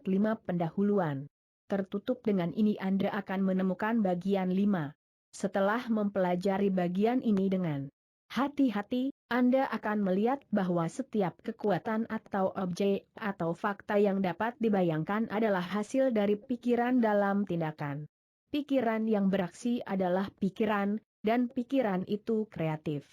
part 5 pendahuluan. Tertutup dengan ini Anda akan menemukan bagian 5. Setelah mempelajari bagian ini dengan hati-hati, Anda akan melihat bahwa setiap kekuatan atau objek atau fakta yang dapat dibayangkan adalah hasil dari pikiran dalam tindakan. Pikiran yang beraksi adalah pikiran, dan pikiran itu kreatif.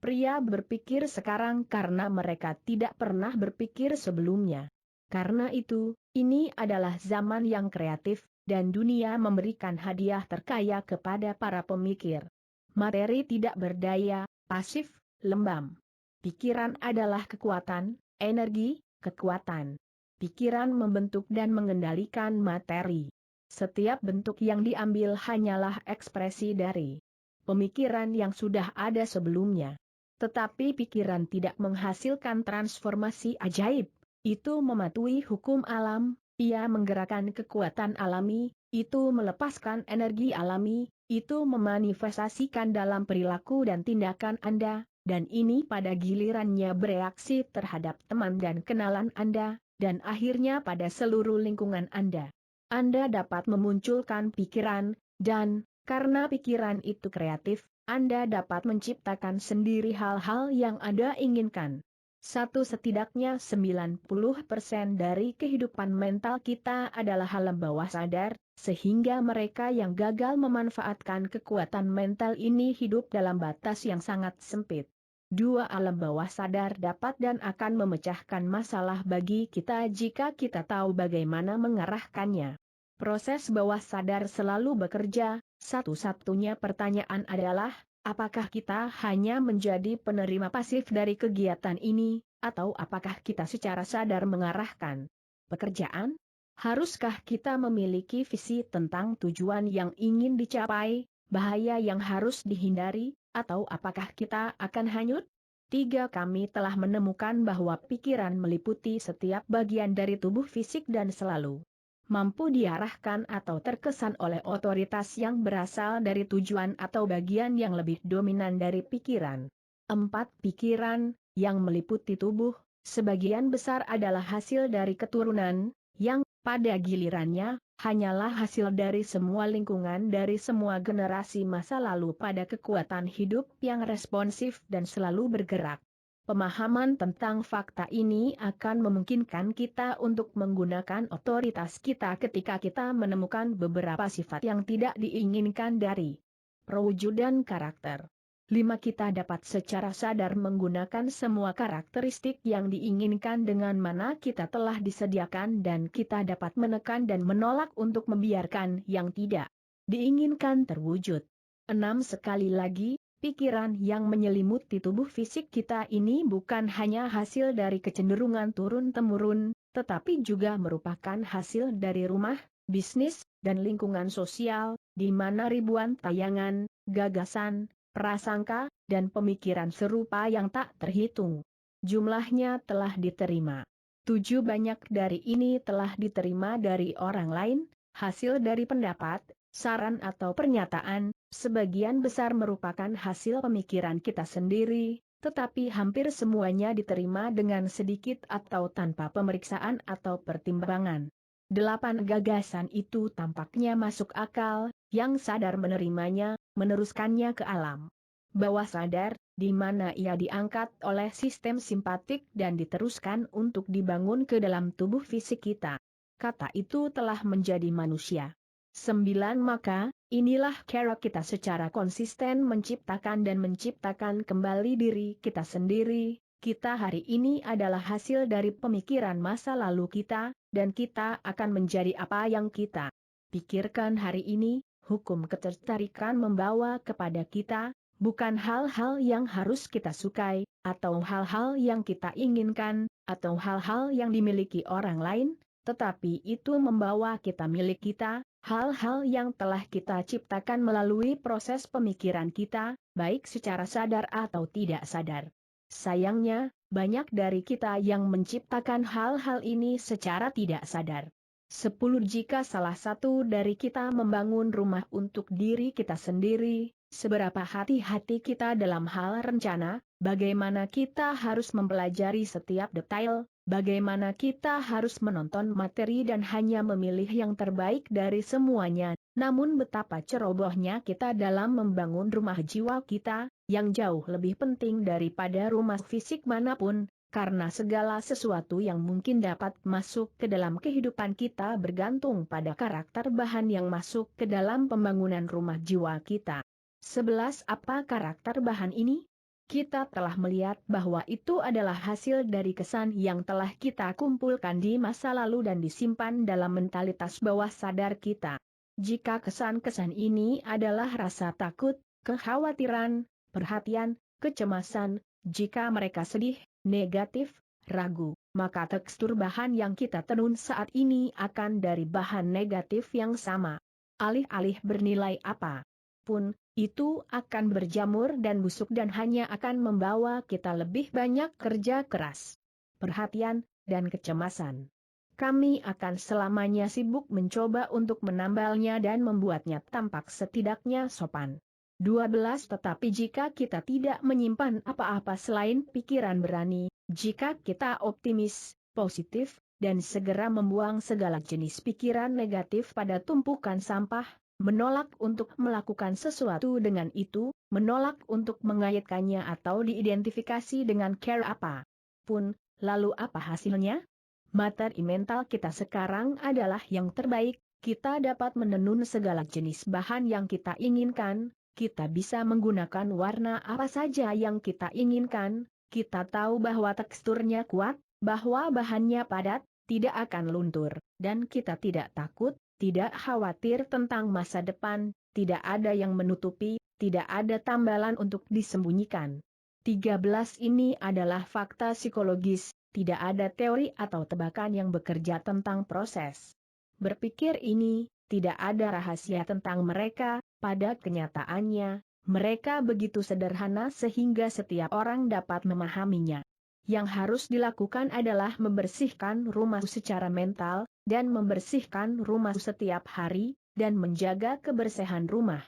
Pria berpikir sekarang karena mereka tidak pernah berpikir sebelumnya. Karena itu, ini adalah zaman yang kreatif, dan dunia memberikan hadiah terkaya kepada para pemikir. Materi tidak berdaya, pasif, lembam. Pikiran adalah kekuatan, energi, kekuatan. Pikiran membentuk dan mengendalikan materi. Setiap bentuk yang diambil hanyalah ekspresi dari pemikiran yang sudah ada sebelumnya. Tetapi pikiran tidak menghasilkan transformasi ajaib. Itu mematuhi hukum alam, ia menggerakkan kekuatan alami, itu melepaskan energi alami, itu memanifestasikan dalam perilaku dan tindakan Anda, dan ini pada gilirannya bereaksi terhadap teman dan kenalan Anda, dan akhirnya pada seluruh lingkungan Anda. Anda dapat memunculkan pikiran, dan, karena pikiran itu kreatif, Anda dapat menciptakan sendiri hal-hal yang Anda inginkan. Setidaknya 90% dari kehidupan mental kita adalah alam bawah sadar, sehingga mereka yang gagal memanfaatkan kekuatan mental ini hidup dalam batas yang sangat sempit. 2 alam bawah sadar dapat dan akan memecahkan masalah bagi kita jika kita tahu bagaimana mengarahkannya. Proses bawah sadar selalu bekerja, satu-satunya pertanyaan adalah, apakah kita hanya menjadi penerima pasif dari kegiatan ini, atau apakah kita secara sadar mengarahkan pekerjaan? Haruskah kita memiliki visi tentang tujuan yang ingin dicapai, bahaya yang harus dihindari, atau apakah kita akan hanyut? 3. Kami telah menemukan bahwa pikiran meliputi setiap bagian dari tubuh fisik dan selalu mampu diarahkan atau terkesan oleh otoritas yang berasal dari tujuan atau bagian yang lebih dominan dari pikiran. 4. Pikiran, yang meliputi tubuh, sebagian besar adalah hasil dari keturunan, yang, pada gilirannya, hanyalah hasil dari semua lingkungan dari semua generasi masa lalu pada kekuatan hidup yang responsif dan selalu bergerak. Pemahaman tentang fakta ini akan memungkinkan kita untuk menggunakan otoritas kita ketika kita menemukan beberapa sifat yang tidak diinginkan dari perwujudan karakter. 5. Kita dapat secara sadar menggunakan semua karakteristik yang diinginkan dengan mana kita telah disediakan dan kita dapat menekan dan menolak untuk membiarkan yang tidak diinginkan terwujud. 6. Sekali lagi, pikiran yang menyelimuti tubuh fisik kita ini bukan hanya hasil dari kecenderungan turun-temurun, tetapi juga merupakan hasil dari rumah, bisnis, dan lingkungan sosial, di mana ribuan tayangan, gagasan, prasangka, dan pemikiran serupa yang tak terhitung jumlahnya telah diterima. 7. Banyak dari ini telah diterima dari orang lain, hasil dari pendapat, saran atau pernyataan, sebagian besar merupakan hasil pemikiran kita sendiri, tetapi hampir semuanya diterima dengan sedikit atau tanpa pemeriksaan atau pertimbangan. 8. Gagasan itu tampaknya masuk akal, yang sadar menerimanya, meneruskannya ke alam bawah sadar, di mana ia diangkat oleh sistem simpatik dan diteruskan untuk dibangun ke dalam tubuh fisik kita. Kata itu telah menjadi manusia. 9. Maka, inilah cara kita secara konsisten menciptakan dan menciptakan kembali diri kita sendiri. Kita hari ini adalah hasil dari pemikiran masa lalu kita, dan kita akan menjadi apa yang kita pikirkan hari ini. Hukum ketertarikan membawa kepada kita, bukan hal-hal yang harus kita sukai, atau hal-hal yang kita inginkan, atau hal-hal yang dimiliki orang lain, tetapi itu membawa kita milik kita, hal-hal yang telah kita ciptakan melalui proses pemikiran kita, baik secara sadar atau tidak sadar. Sayangnya, banyak dari kita yang menciptakan hal-hal ini secara tidak sadar. 10. Jika salah satu dari kita membangun rumah untuk diri kita sendiri, seberapa hati-hati kita dalam hal rencana, bagaimana kita harus mempelajari setiap detail, Bagaimana kita harus menonton materi dan hanya memilih yang terbaik dari semuanya, namun betapa cerobohnya kita dalam membangun rumah jiwa kita, yang jauh lebih penting daripada rumah fisik manapun, karena segala sesuatu yang mungkin dapat masuk ke dalam kehidupan kita bergantung pada karakter bahan yang masuk ke dalam pembangunan rumah jiwa kita. 11. Apa karakter bahan ini? Kita telah melihat bahwa itu adalah hasil dari kesan yang telah kita kumpulkan di masa lalu dan disimpan dalam mentalitas bawah sadar kita. Jika kesan-kesan ini adalah rasa takut, kekhawatiran, perhatian, kecemasan, jika mereka sedih, negatif, ragu, maka tekstur bahan yang kita tenun saat ini akan dari bahan negatif yang sama. Alih-alih bernilai apa pun, itu akan berjamur dan busuk dan hanya akan membawa kita lebih banyak kerja keras, perhatian, dan kecemasan. Kami akan selamanya sibuk mencoba untuk menambalnya dan membuatnya tampak setidaknya sopan. 12. Tetapi jika kita tidak menyimpan apa-apa selain pikiran berani, jika kita optimis, positif, dan segera membuang segala jenis pikiran negatif pada tumpukan sampah, menolak untuk melakukan sesuatu dengan itu, menolak untuk mengaitkannya atau diidentifikasi dengan care apa pun, lalu apa hasilnya? Materi mental kita sekarang adalah yang terbaik, kita dapat menenun segala jenis bahan yang kita inginkan, kita bisa menggunakan warna apa saja yang kita inginkan, kita tahu bahwa teksturnya kuat, bahwa bahannya padat, tidak akan luntur, dan kita tidak takut, tidak khawatir tentang masa depan, tidak ada yang menutupi, tidak ada tambalan untuk disembunyikan. 13. Ini adalah fakta psikologis, tidak ada teori atau tebakan yang bekerja tentang proses berpikir ini, tidak ada rahasia tentang mereka, pada kenyataannya, mereka begitu sederhana sehingga setiap orang dapat memahaminya. Yang harus dilakukan adalah membersihkan rumah secara mental, dan membersihkan rumah setiap hari, dan menjaga kebersihan rumah.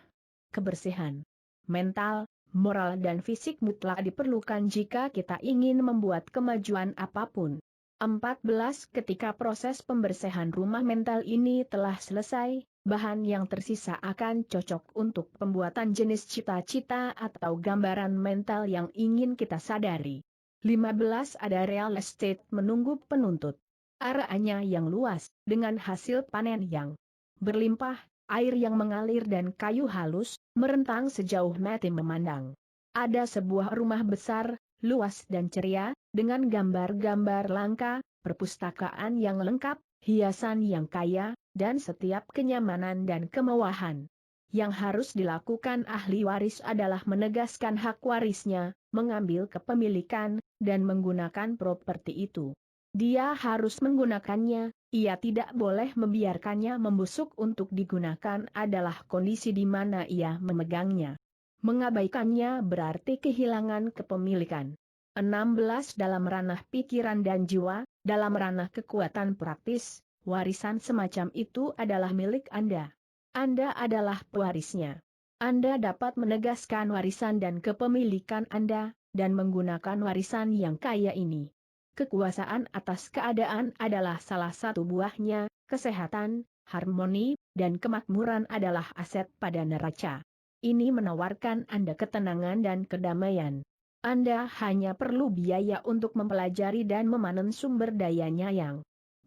Kebersihan mental, moral dan fisik mutlak diperlukan jika kita ingin membuat kemajuan apapun. 14. Ketika proses pembersihan rumah mental ini telah selesai, bahan yang tersisa akan cocok untuk pembuatan jenis cita-cita atau gambaran mental yang ingin kita sadari. 15. Ada real estate menunggu penuntut. Areanya yang luas, dengan hasil panen yang berlimpah, air yang mengalir dan kayu halus, merentang sejauh mata memandang. Ada sebuah rumah besar, luas dan ceria, dengan gambar-gambar langka, perpustakaan yang lengkap, hiasan yang kaya, dan setiap kenyamanan dan kemewahan. Yang harus dilakukan ahli waris adalah menegaskan hak warisnya, mengambil kepemilikan, dan menggunakan properti itu. Dia harus menggunakannya, ia tidak boleh membiarkannya membusuk. Untuk digunakan adalah kondisi di mana ia memegangnya. Mengabaikannya berarti kehilangan kepemilikan. 16. Dalam ranah pikiran dan jiwa, dalam ranah kekuatan praktis, warisan semacam itu adalah milik Anda. Anda adalah pewarisnya. Anda dapat menegaskan warisan dan kepemilikan Anda, dan menggunakan warisan yang kaya ini. Kekuasaan atas keadaan adalah salah satu buahnya, kesehatan, harmoni, dan kemakmuran adalah aset pada neraca. Ini menawarkan Anda ketenangan dan kedamaian. Anda hanya perlu biaya untuk mempelajari dan memanen sumber dayanya yang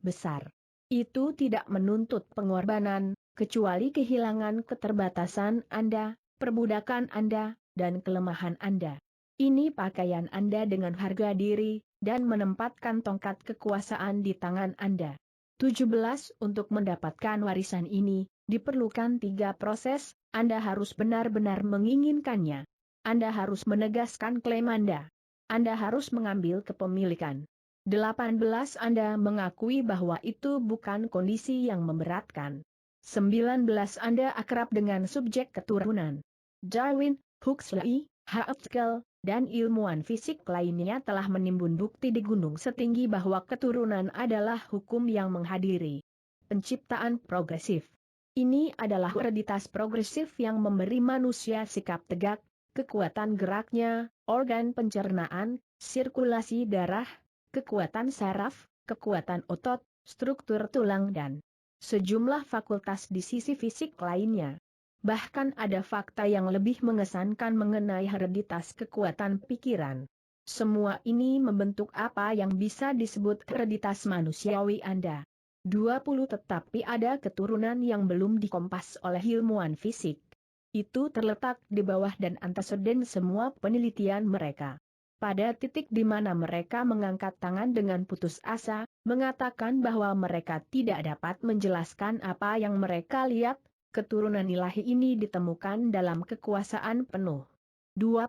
besar. Itu tidak menuntut pengorbanan, kecuali kehilangan keterbatasan Anda, perbudakan Anda, dan kelemahan Anda. Ini pakaian Anda dengan harga diri, dan menempatkan tongkat kekuasaan di tangan Anda. 17. Untuk mendapatkan warisan ini, diperlukan 3 proses, Anda harus benar-benar menginginkannya. Anda harus menegaskan klaim Anda. Anda harus mengambil kepemilikan. 18. Anda mengakui bahwa itu bukan kondisi yang memberatkan. 19. Anda akrab dengan subjek keturunan. Darwin, Huxley, Haskell, dan ilmuwan fisik lainnya telah menimbun bukti di gunung setinggi bahwa keturunan adalah hukum yang menghadiri penciptaan progresif. Ini adalah hereditas progresif yang memberi manusia sikap tegak, kekuatan geraknya, organ pencernaan, sirkulasi darah, kekuatan saraf, kekuatan otot, struktur tulang dan sejumlah fakultas di sisi fisik lainnya. Bahkan ada fakta yang lebih mengesankan mengenai hereditas kekuatan pikiran. Semua ini membentuk apa yang bisa disebut hereditas manusiawi Anda. 20 Tetapi ada keturunan yang belum dikompas oleh ilmuwan fisik. Itu terletak di bawah dan anteseden semua penelitian mereka. Pada titik di mana mereka mengangkat tangan dengan putus asa, mengatakan bahwa mereka tidak dapat menjelaskan apa yang mereka lihat, keturunan ilahi ini ditemukan dalam kekuasaan penuh. 21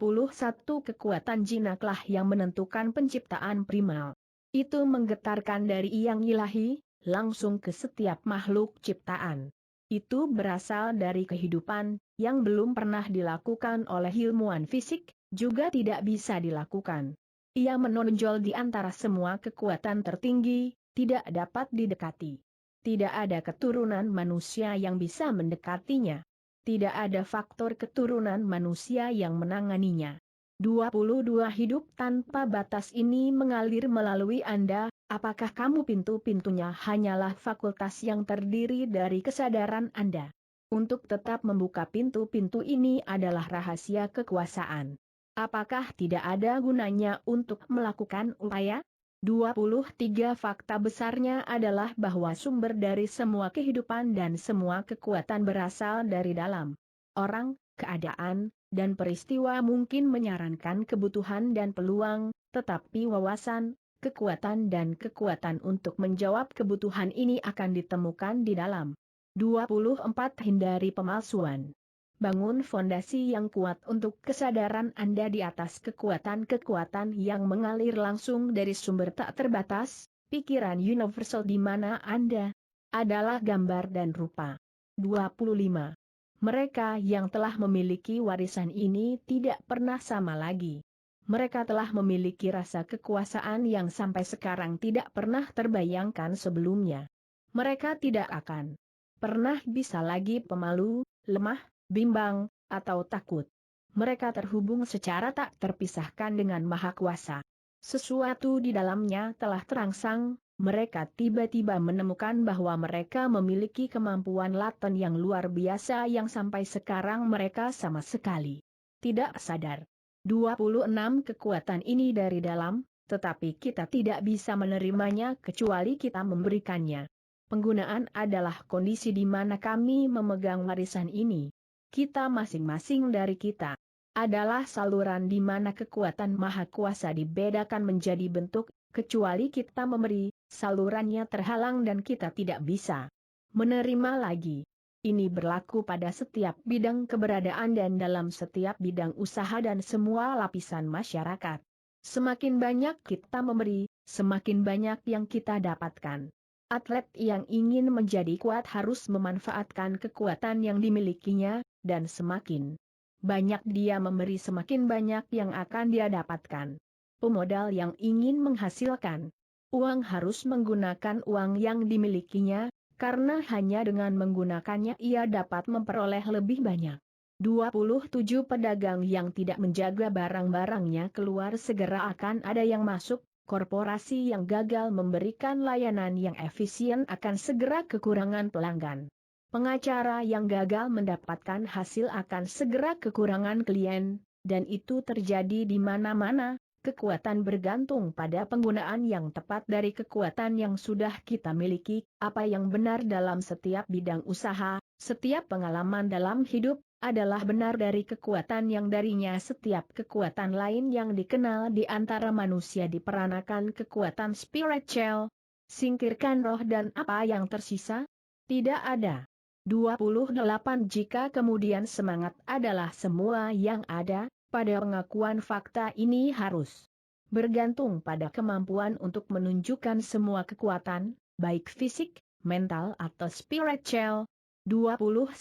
Kekuatan jinaklah yang menentukan penciptaan primal. Itu menggetarkan dari yang ilahi, langsung ke setiap makhluk ciptaan. Itu berasal dari kehidupan, yang belum pernah dilakukan oleh ilmuwan fisik, juga tidak bisa dilakukan. Ia menonjol di antara semua kekuatan tertinggi, tidak dapat didekati. Tidak ada keturunan manusia yang bisa mendekatinya. Tidak ada faktor keturunan manusia yang menanganinya. 22 Hidup tanpa batas ini mengalir melalui Anda, apakah kamu pintu-pintunya hanyalah fakultas yang terdiri dari kesadaran Anda? Untuk tetap membuka pintu-pintu ini adalah rahasia kekuasaan. Apakah tidak ada gunanya untuk melakukan upaya? 23 Fakta besarnya adalah bahwa sumber dari semua kehidupan dan semua kekuatan berasal dari dalam. Orang, keadaan, dan peristiwa mungkin menyarankan kebutuhan dan peluang, tetapi wawasan, kekuatan dan kekuatan untuk menjawab kebutuhan ini akan ditemukan di dalam. 24 Hindari pemalsuan. Bangun fondasi yang kuat untuk kesadaran Anda di atas kekuatan-kekuatan yang mengalir langsung dari sumber tak terbatas, pikiran universal di mana Anda adalah gambar dan rupa. 25. Mereka yang telah memiliki warisan ini tidak pernah sama lagi. Mereka telah memiliki rasa kekuasaan yang sampai sekarang tidak pernah terbayangkan sebelumnya. Mereka tidak akan pernah bisa lagi pemalu, lemah, bimbang, atau takut. Mereka terhubung secara tak terpisahkan dengan Maha Kuasa. Sesuatu di dalamnya telah terangsang, mereka tiba-tiba menemukan bahwa mereka memiliki kemampuan laten yang luar biasa yang sampai sekarang mereka sama sekali tidak sadar. 26 Kekuatan ini dari dalam, tetapi kita tidak bisa menerimanya kecuali kita memberikannya. Penggunaan adalah kondisi di mana kami memegang warisan ini. Kita masing-masing dari kita adalah saluran di mana kekuatan Maha Kuasa dibedakan menjadi bentuk, kecuali kita memberi, salurannya terhalang dan kita tidak bisa menerima lagi. Ini berlaku pada setiap bidang keberadaan dan dalam setiap bidang usaha dan semua lapisan masyarakat. Semakin banyak kita memberi, semakin banyak yang kita dapatkan. Atlet yang ingin menjadi kuat harus memanfaatkan kekuatan yang dimilikinya, dan semakin banyak dia memberi semakin banyak yang akan dia dapatkan. Pemodal yang ingin menghasilkan uang harus menggunakan uang yang dimilikinya, karena hanya dengan menggunakannya ia dapat memperoleh lebih banyak. 27 Pedagang yang tidak menjaga barang-barangnya keluar segera akan ada yang masuk. Korporasi yang gagal memberikan layanan yang efisien akan segera kekurangan pelanggan. Pengacara yang gagal mendapatkan hasil akan segera kekurangan klien, dan itu terjadi di mana-mana. Kekuatan bergantung pada penggunaan yang tepat dari kekuatan yang sudah kita miliki. Apa yang benar dalam setiap bidang usaha, setiap pengalaman dalam hidup, adalah benar dari kekuatan yang darinya setiap kekuatan lain yang dikenal di antara manusia diperanakan kekuatan spiritual. Singkirkan roh dan apa yang tersisa? Tidak ada. 28 Jika kemudian semangat adalah semua yang ada, pada pengakuan fakta ini harus bergantung pada kemampuan untuk menunjukkan semua kekuatan, baik fisik, mental atau spiritual. 29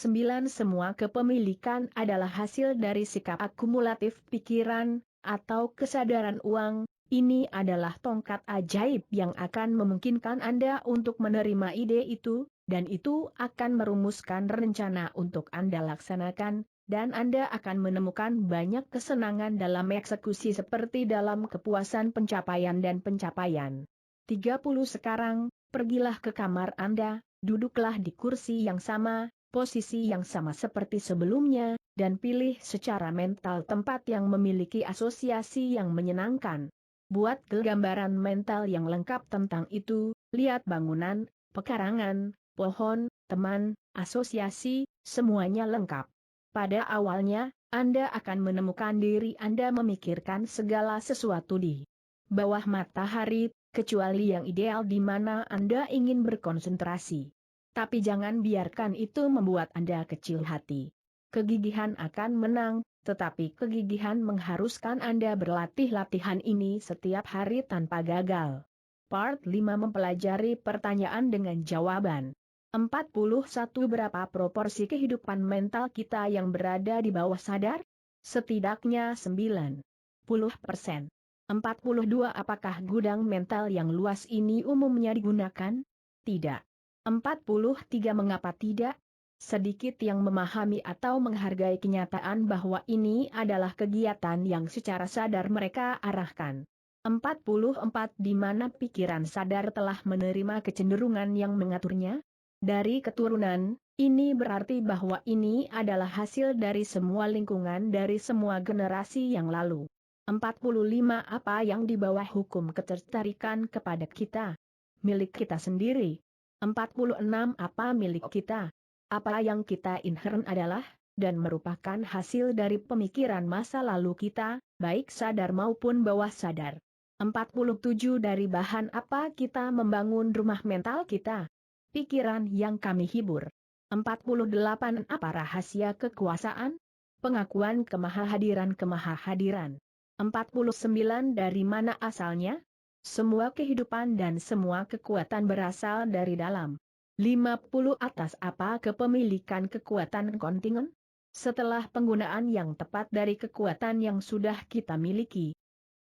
Semua kepemilikan adalah hasil dari sikap akumulatif pikiran, atau kesadaran uang. Ini adalah tongkat ajaib yang akan memungkinkan Anda untuk menerima ide itu, dan itu akan merumuskan rencana untuk Anda laksanakan. Dan Anda akan menemukan banyak kesenangan dalam eksekusi seperti dalam kepuasan pencapaian dan pencapaian. 30 sekarang, pergilah ke kamar Anda, duduklah di kursi yang sama, posisi yang sama seperti sebelumnya, dan pilih secara mental tempat yang memiliki asosiasi yang menyenangkan. Buat gambaran mental yang lengkap tentang itu, lihat bangunan, pekarangan, pohon, teman, asosiasi, semuanya lengkap. Pada awalnya, Anda akan menemukan diri Anda memikirkan segala sesuatu di bawah matahari, kecuali yang ideal di mana Anda ingin berkonsentrasi. Tapi jangan biarkan itu membuat Anda kecil hati. Kegigihan akan menang, tetapi kegigihan mengharuskan Anda berlatih latihan ini setiap hari tanpa gagal. Part 5 mempelajari pertanyaan dengan jawaban. 41 Berapa proporsi kehidupan mental kita yang berada di bawah sadar? Setidaknya 90%. 42 Apakah gudang mental yang luas ini umumnya digunakan? Tidak. 43 Mengapa tidak? Sedikit yang memahami atau menghargai kenyataan bahwa ini adalah kegiatan yang secara sadar mereka arahkan. 44 Di mana pikiran sadar telah menerima kecenderungan yang mengaturnya? Dari keturunan, ini berarti bahwa ini adalah hasil dari semua lingkungan dari semua generasi yang lalu. 45 Apa yang di bawah hukum ketertarikan kepada kita? Milik kita sendiri. 46 Apa milik kita? Apa yang kita inherent adalah, dan merupakan hasil dari pemikiran masa lalu kita, baik sadar maupun bawah sadar. 47 Dari bahan apa kita membangun rumah mental kita? Pikiran yang kami hibur. 48 Apa rahasia kekuasaan? Pengakuan kemahahadiran. 49 Dari mana asalnya? Semua kehidupan dan semua kekuatan berasal dari dalam. 50 Atas apa kepemilikan kekuatan kontingen? Setelah penggunaan yang tepat dari kekuatan yang sudah kita miliki.